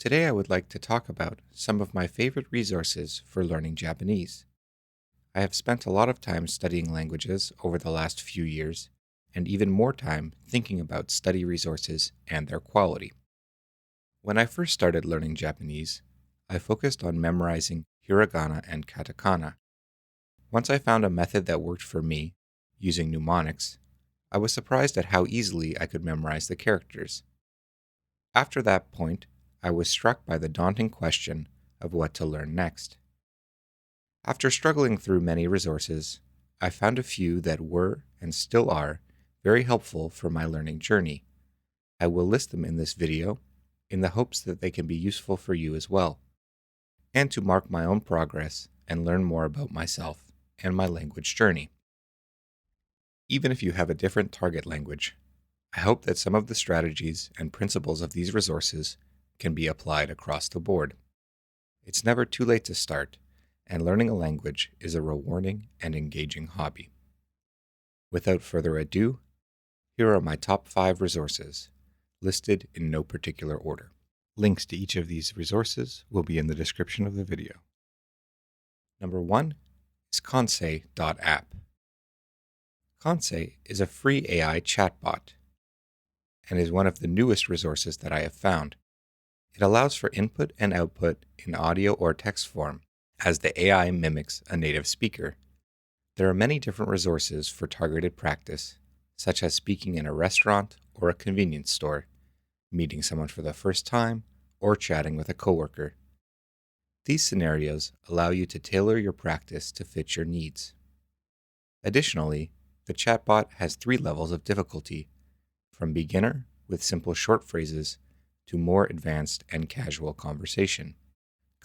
Today I would like to talk about some of my favorite resources for learning Japanese. I have spent a lot of time studying languages over the last few years, and even more time thinking about study resources and their quality. When I first started learning Japanese, I focused on memorizing hiragana and katakana. Once I found a method that worked for me, using mnemonics, I was surprised at how easily I could memorize the characters. After that point, I was struck by the daunting question of what to learn next. After struggling through many resources, I found a few that were, and still are, very helpful for my learning journey. I will list them in this video in the hopes that they can be useful for you as well, and to mark my own progress and learn more about myself and my language journey. Even if you have a different target language, I hope that some of the strategies and principles of these resources can be applied across the board. It's never too late to start, and learning a language is a rewarding and engaging hobby. Without further ado, here are my top 5 resources, listed in no particular order. Links to each of these resources will be in the description of the video. Number 1 is Kansei App. Kansei is a free AI chatbot and is one of the newest resources that I have found. It allows for input and output in audio or text form, as the AI mimics a native speaker. There are many different resources for targeted practice, such as speaking in a restaurant or a convenience store, meeting someone for the first time, or chatting with a coworker. These scenarios allow you to tailor your practice to fit your needs. Additionally, the chatbot has 3 levels of difficulty, from beginner with simple short phrases to more advanced and casual conversation.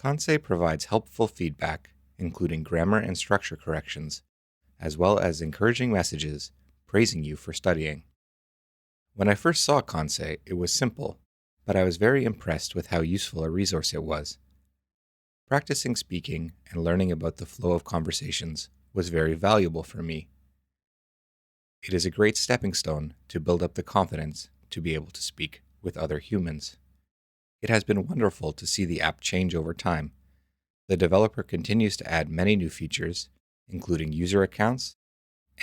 Kansei provides helpful feedback, including grammar and structure corrections, as well as encouraging messages praising you for studying. When I first saw Kansei, it was simple, but I was very impressed with how useful a resource it was. Practicing speaking and learning about the flow of conversations was very valuable for me. It is a great stepping stone to build up the confidence to be able to speak with other humans. It has been wonderful to see the app change over time. The developer continues to add many new features, including user accounts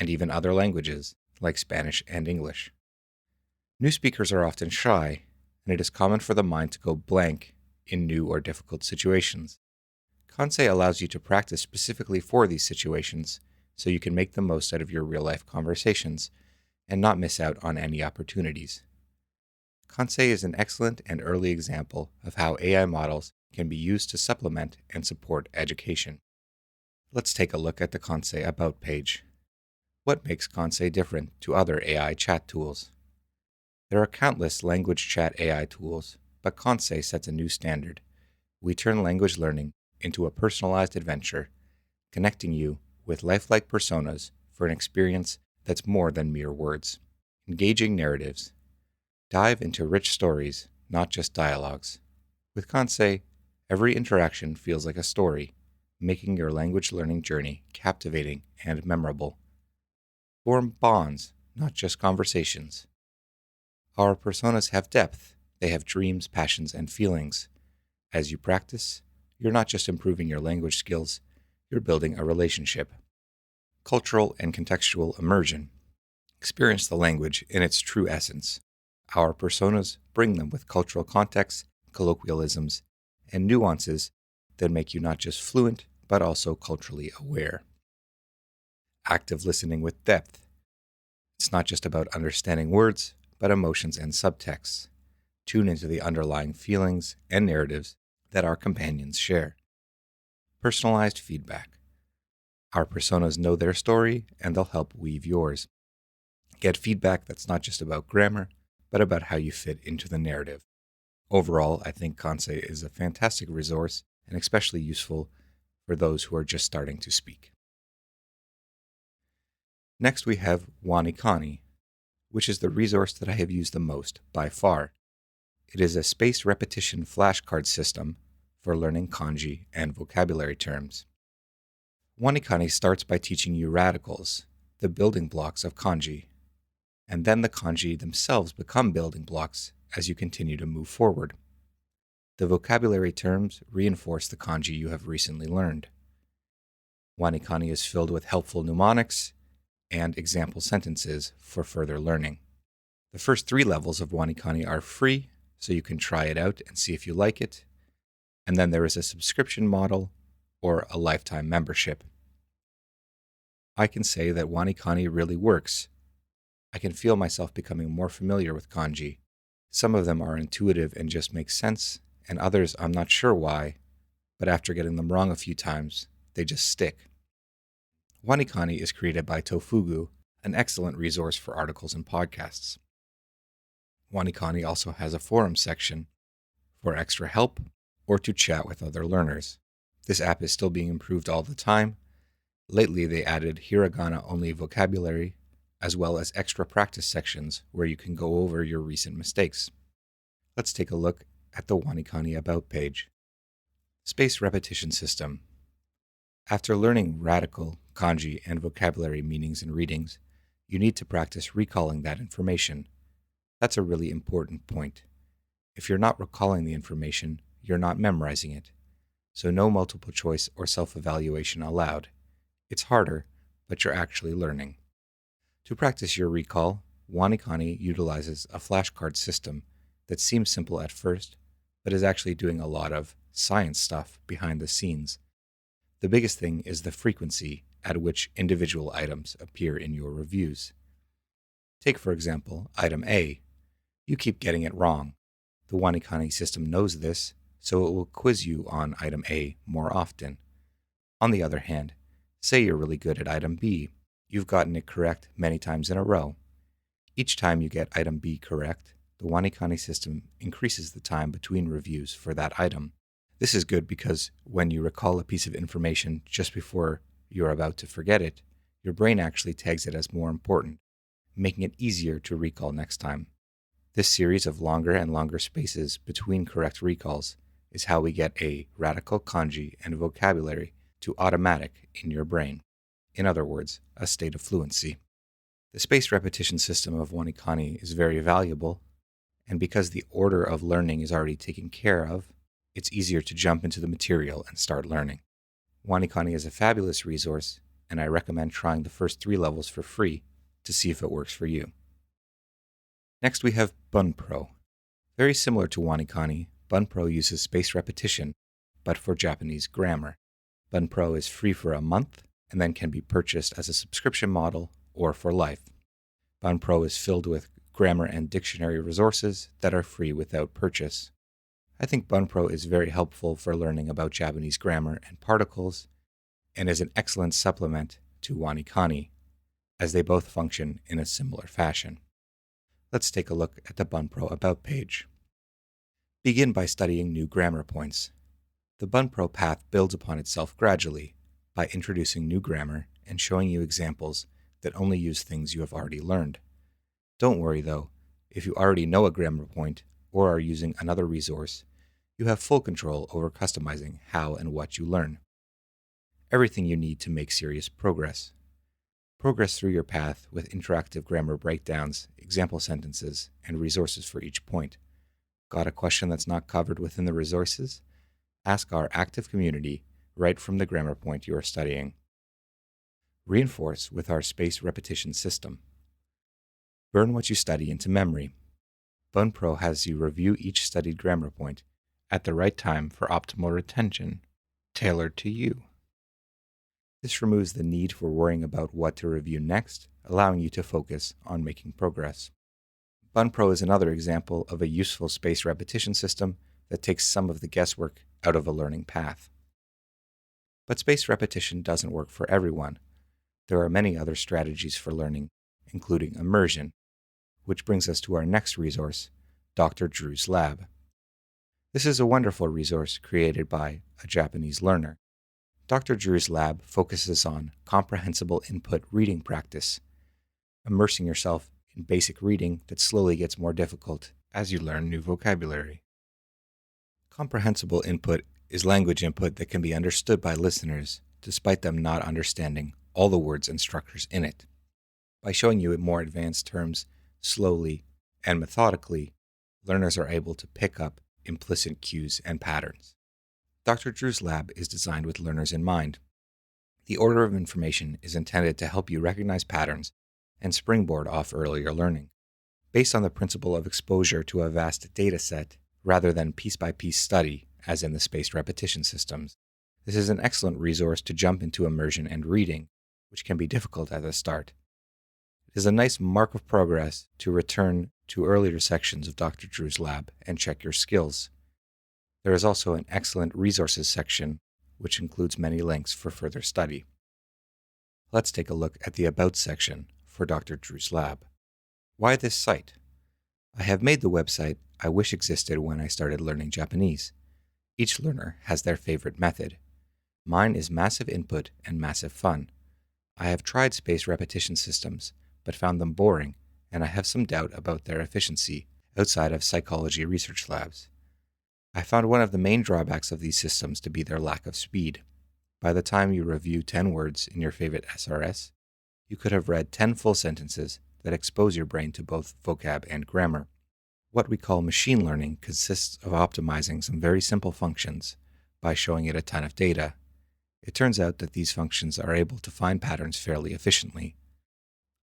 and even other languages like Spanish and English. New speakers are often shy, and it is common for the mind to go blank in new or difficult situations. Kansei allows you to practice specifically for these situations so you can make the most out of your real-life conversations and not miss out on any opportunities. Kansei is an excellent and early example of how AI models can be used to supplement and support education. Let's take a look at the Kansei About page. What makes Kansei different to other AI chat tools? There are countless language chat AI tools, but Kansei sets a new standard. We turn language learning into a personalized adventure, connecting you with lifelike personas for an experience that's more than mere words. Engaging narratives. Dive into rich stories, not just dialogues. With Kansei, every interaction feels like a story, making your language learning journey captivating and memorable. Form bonds, not just conversations. Our personas have depth. They have dreams, passions, and feelings. As you practice, you're not just improving your language skills, you're building a relationship. Cultural and contextual immersion. Experience the language in its true essence. Our personas bring them with cultural context, colloquialisms, and nuances that make you not just fluent, but also culturally aware. Active listening with depth. It's not just about understanding words, but emotions and subtexts. Tune into the underlying feelings and narratives that our companions share. Personalized feedback. Our personas know their story, and they'll help weave yours. Get feedback that's not just about grammar, but about how you fit into the narrative. Overall, I think Kansei is a fantastic resource and especially useful for those who are just starting to speak. Next, we have Wanikani, which is the resource that I have used the most by far. It is a spaced repetition flashcard system for learning kanji and vocabulary terms. Wanikani starts by teaching you radicals, the building blocks of kanji, and then the kanji themselves become building blocks as you continue to move forward. The vocabulary terms reinforce the kanji you have recently learned. Wanikani is filled with helpful mnemonics and example sentences for further learning. The first 3 levels of Wanikani are free, so you can try it out and see if you like it. And then there is a subscription model or a lifetime membership. I can say that Wanikani really works. I can feel myself becoming more familiar with kanji. Some of them are intuitive and just make sense, and others I'm not sure why, but after getting them wrong a few times, they just stick. Wanikani is created by Tofugu, an excellent resource for articles and podcasts. Wanikani also has a forum section for extra help or to chat with other learners. This app is still being improved all the time. Lately, they added hiragana-only vocabulary, as well as extra practice sections where you can go over your recent mistakes. Let's take a look at the Wanikani About page. Space repetition system. After learning radical, kanji, and vocabulary meanings and readings, you need to practice recalling that information. That's a really important point. If you're not recalling the information, you're not memorizing it. So no multiple choice or self-evaluation allowed. It's harder, but you're actually learning. To practice your recall, Wanikani utilizes a flashcard system that seems simple at first, but is actually doing a lot of science stuff behind the scenes. The biggest thing is the frequency at which individual items appear in your reviews. Take, for example, item A. You keep getting it wrong. The Wanikani system knows this, so it will quiz you on item A more often. On the other hand, say you're really good at item B. You've gotten it correct many times in a row. Each time you get item B correct, the Wanikani system increases the time between reviews for that item. This is good because when you recall a piece of information just before you're about to forget it, your brain actually tags it as more important, making it easier to recall next time. This series of longer and longer spaces between correct recalls is how we get a radical kanji and vocabulary to automatic in your brain. In other words, a state of fluency. The space repetition system of Wanikani is very valuable, and because the order of learning is already taken care of, it's easier to jump into the material and start learning. Wanikani is a fabulous resource, and I recommend trying the first 3 levels for free to see if it works for you. Next we have Bunpro. Very similar to Wanikani, Bunpro uses space repetition, but for Japanese grammar. Bunpro is free for a month, and then can be purchased as a subscription model or for life. Bunpro is filled with grammar and dictionary resources that are free without purchase. I think Bunpro is very helpful for learning about Japanese grammar and particles, and is an excellent supplement to Wanikani, as they both function in a similar fashion. Let's take a look at the Bunpro About page. Begin by studying new grammar points. The Bunpro path builds upon itself gradually by introducing new grammar and showing you examples that only use things you have already learned. Don't worry though, if you already know a grammar point or are using another resource, you have full control over customizing how and what you learn. Everything you need to make serious progress. Progress through your path with interactive grammar breakdowns, example sentences, and resources for each point. Got a question that's not covered within the resources? Ask our active community right from the grammar point you are studying. Reinforce with our space repetition system. Burn what you study into memory. Bunpro has you review each studied grammar point at the right time for optimal retention, tailored to you. This removes the need for worrying about what to review next, allowing you to focus on making progress. Bunpro is another example of a useful space repetition system that takes some of the guesswork out of a learning path. But space repetition doesn't work for everyone. There are many other strategies for learning, including immersion, which brings us to our next resource, Dr. Drew's Lab. This is a wonderful resource created by a Japanese learner. Dr. Drew's Lab focuses on comprehensible input reading practice, immersing yourself in basic reading that slowly gets more difficult as you learn new vocabulary. Comprehensible input is language input that can be understood by listeners, despite them not understanding all the words and structures in it. By showing you more advanced terms slowly and methodically, learners are able to pick up implicit cues and patterns. Dr. Drew's lab is designed with learners in mind. The order of information is intended to help you recognize patterns and springboard off earlier learning. Based on the principle of exposure to a vast data set rather than piece-by-piece study, as in the spaced repetition systems, this is an excellent resource to jump into immersion and reading, which can be difficult at the start. It is a nice mark of progress to return to earlier sections of Dr. Drew's lab and check your skills. There is also an excellent resources section, which includes many links for further study. Let's take a look at the About section for Dr. Drew's lab. Why this site? I have made the website I wish existed when I started learning Japanese. Each learner has their favorite method. Mine is massive input and massive fun. I have tried spaced repetition systems, but found them boring, and I have some doubt about their efficiency outside of psychology research labs. I found one of the main drawbacks of these systems to be their lack of speed. By the time you review 10 words in your favorite SRS, you could have read 10 full sentences that expose your brain to both vocab and grammar. What we call machine learning consists of optimizing some very simple functions by showing it a ton of data. It turns out that these functions are able to find patterns fairly efficiently.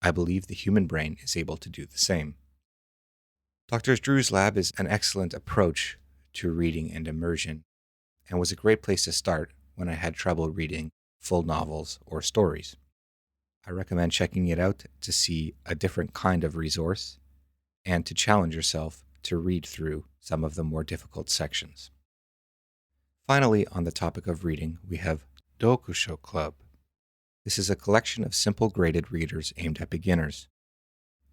I believe the human brain is able to do the same. Dr. Drew's lab is an excellent approach to reading and immersion, and was a great place to start when I had trouble reading full novels or stories. I recommend checking it out to see a different kind of resource and to challenge yourself to read through some of the more difficult sections. Finally, on the topic of reading, we have Dokusho Club. This is a collection of simple graded readers aimed at beginners.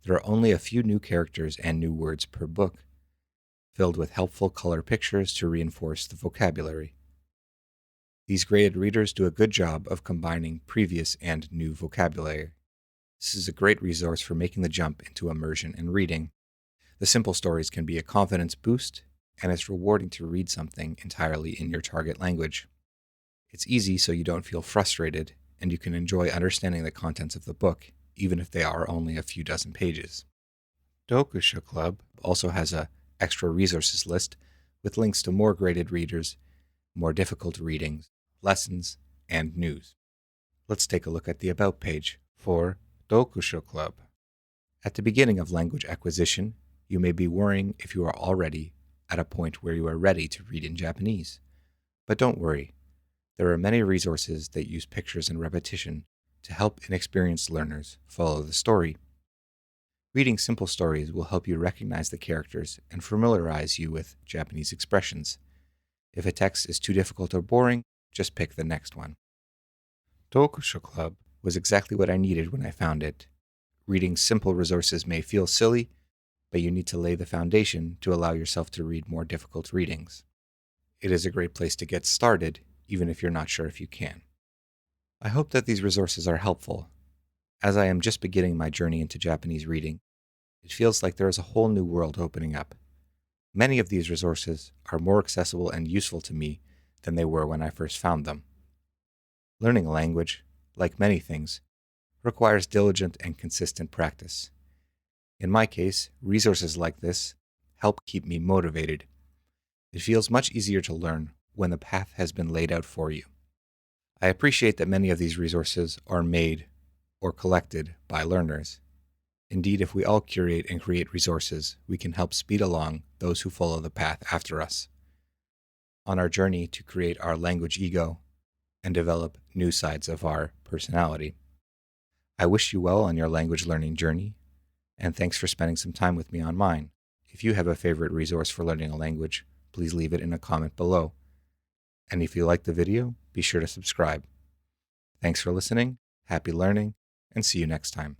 There are only a few new characters and new words per book, filled with helpful color pictures to reinforce the vocabulary. These graded readers do a good job of combining previous and new vocabulary. This is a great resource for making the jump into immersion and reading. The simple stories can be a confidence boost, and it's rewarding to read something entirely in your target language. It's easy so you don't feel frustrated, and you can enjoy understanding the contents of the book, even if they are only a few dozen pages. Dokusho Club also has a extra resources list with links to more graded readers, more difficult readings, lessons, and news. Let's take a look at the About page for Dokusho Club. At the beginning of language acquisition, you may be worrying if you are already at a point where you are ready to read in Japanese. But don't worry. There are many resources that use pictures and repetition to help inexperienced learners follow the story. Reading simple stories will help you recognize the characters and familiarize you with Japanese expressions. If a text is too difficult or boring, just pick the next one. Dokusho Club was exactly what I needed when I found it. Reading simple resources may feel silly, but you need to lay the foundation to allow yourself to read more difficult readings. It is a great place to get started, even if you're not sure if you can. I hope that these resources are helpful. As I am just beginning my journey into Japanese reading, it feels like there is a whole new world opening up. Many of these resources are more accessible and useful to me than they were when I first found them. Learning a language, like many things, requires diligent and consistent practice. In my case, resources like this help keep me motivated. It feels much easier to learn when the path has been laid out for you. I appreciate that many of these resources are made or collected by learners. Indeed, if we all curate and create resources, we can help speed along those who follow the path after us on our journey to create our language ego and develop new sides of our personality. I wish you well on your language learning journey, and thanks for spending some time with me on mine. If you have a favorite resource for learning a language, please leave it in a comment below. And if you liked the video, be sure to subscribe. Thanks for listening, happy learning, and see you next time.